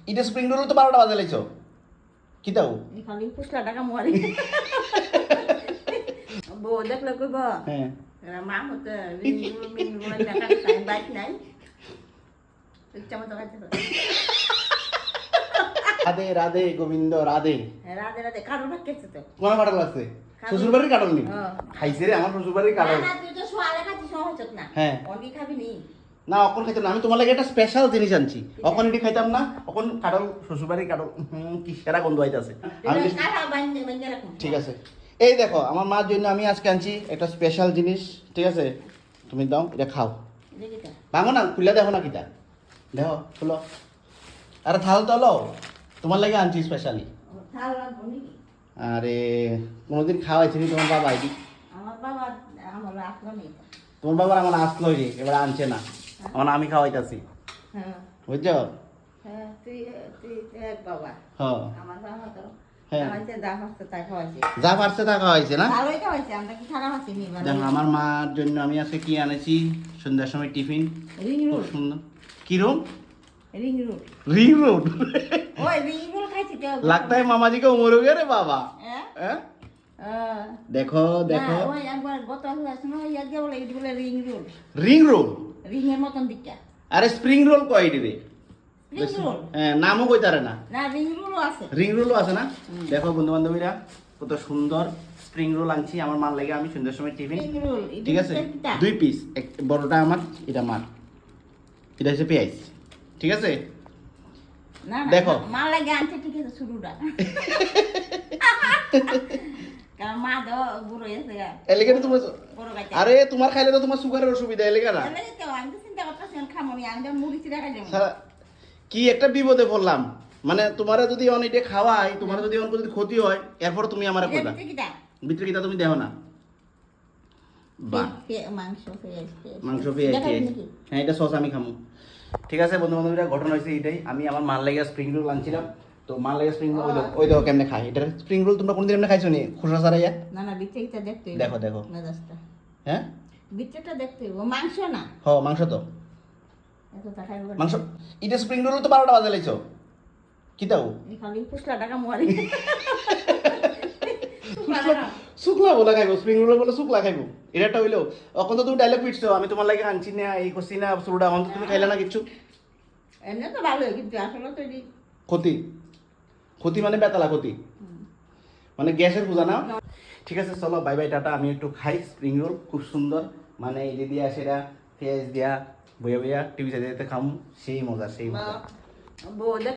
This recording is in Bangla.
এটা স্প্রিং রোল তো 12টা বাজে লাইছো কি দাও খালি পুষলা টাকা মারি বউ দেখলে কইব হ্যাঁ মা হতে মিন টাকা টাইম বাইক নাই ইচ্ছা মতো খাইতে পারে রাধে রাধে গোবিন্দ রাধে রাধে রাধে কারণ কেছে তো কোন কাটল আছে শ্বশুর বাড়ির কাটল নি খাইছে রে আমার শ্বশুর বাড়ির কাটল না তুই তো সোয়ালে খাচ্ছিস সহজ না হ্যাঁ অনেক খাবি নি না অখন খাইতাম না আমি তোমার লাগে একটা স্পেশাল জিনিস আনছি অখন এটি খাইতাম না অখন কাটল শ্বশুর বাড়ির কাটল কি সেরা গন্ধ হইতাছে আমি কাটা বাইন্দে বাইন্দে রাখুন ঠিক আছে এই দেখো আমার মার জন্য আমি আজকে আনছি একটা স্পেশাল জিনিস ঠিক আছে তুমি দাও এটা খাও দেখিটা ভাঙো না খুলে দেখো না কিটা দেখো খুলো আরে থাল তো লো তোমার লাগে আনছি স্পেশালি থাল রাখবো নাকি আরে কোনোদিন খাওয়াইছি নি তোমার বাবা এটি আমার বাবা আমার আসলো নেই তোমার বাবার আমার আসলো রে এবার আনছে না আমার আমি খাওয়াইতাছি হ্যাঁ বুঝছো হ্যাঁ তুই তুই এক বাবা হ্যাঁ আমার বাবা তো হ্যাঁ। খাওয়াইছে যা পারছে তাই খাওয়াইছে যা পারছে তা খাওয়াইছে না ভালোই খাওয়াইছে আমরা কি খারাপ আছি নি দেখো আমার মার জন্য আমি আজকে কি আনেছি সন্ধ্যার সময় টিফিন রিং খুব রোড সুন্দর কি room ring road ring road ওই রিং রোড খাইছি তো लगता है मामा जी का उम्र हो गया रे बाबा হ্যাঁ हैं? হ্যাঁ देखो देखो না, ওই একবার গত আসছে না ওই আজকে বলে এটি বলে ring road ring road ring এর মতন দিকটা अरे स्प्रिंग रोल কয় রে রিং রোড হ্যাঁ নামও কইতারে না না রিং রোডও আছে রিং রোলও আছে না দেখো বন্ধু বান্ধবীরা কত সুন্দর স্প্রিং রোল আনছি আমার মার লাগে আমি সন্ধ্যার সময় টিফিন রিং রোল ঠিক আছে 2 পিস বড়টা আমার এটা মার এটা হচ্ছে পেঁয়াজ ঠিক আছে না দেখো। মা লাগে আনছে ঠিক আছে শুরুটা কারণ মা তো বুড়ো হয়েছে এলিগে না তোমার বড় গাছ আরে তোমার খাইলে তো তোমার সুগারের অসুবিধা এলিগে না আমি তো চিন্তা করতেছি খামনি আমি তো মুড়ি চিরা খাই যাবো সারা- কি একটা বিপদে পড়লাম মানে তোমারে যদি অনেকে খাওয়াই তোমার যদি অনেক যদি ক্ষতি হয় এরপর তুমি আমারে কইবা ভিতরে কিটা তুমি দেখো না বাহ মাংস মাংস পেয়ে হ্যাঁ এটা সস আমি খামু ঠিক আছে বন্ধু বান্ধবীরা ঘটনা হয়েছে এটাই আমি আমার মার লাগে স্প্রিং রোল আনছিলাম তো মার লাগে স্প্রিং রোল ওই দেখো কেমনে খাই এটা স্প্রিং রোল তোমরা কোনদিন এমনি খাইছো নি খোসা ছাড়াইয়া না না বিচেটা দেখতে হইব। দেখো দেখো মেজাজটা হ্যাঁ বিচেটা দেখতে হইব মাংস না হ মাংস তো এত টাকা হইব মাংস এটা স্প্রিং রোল তো 12টা বাজে লাইছো কি দাও খালি পুষলা টাকা মারি শুকলা বলা খাইবো স্প্রিং রোল বলে শুকলা খাইবো এটা হইলো এখন তো তুমি ডাইলগ পিটছো আমি তোমার লাগে আনছি না এই করছি না শুরুটা এখন তো তুমি খাইলে না কিচ্ছু এমনি তো ভালো কিন্তু আসলে তো এটি ক্ষতি ক্ষতি মানে বেতালা ক্ষতি মানে গ্যাসের পূজা না ঠিক আছে চলো বাই বাই টাটা আমি একটু খাই স্প্রিং রোল খুব সুন্দর মানে এই দিয়া সেটা পেঁয়াজ দিয়া বইয়া বইয়া টিভি চাইতে খাম সেই মজা সেই মজা বউ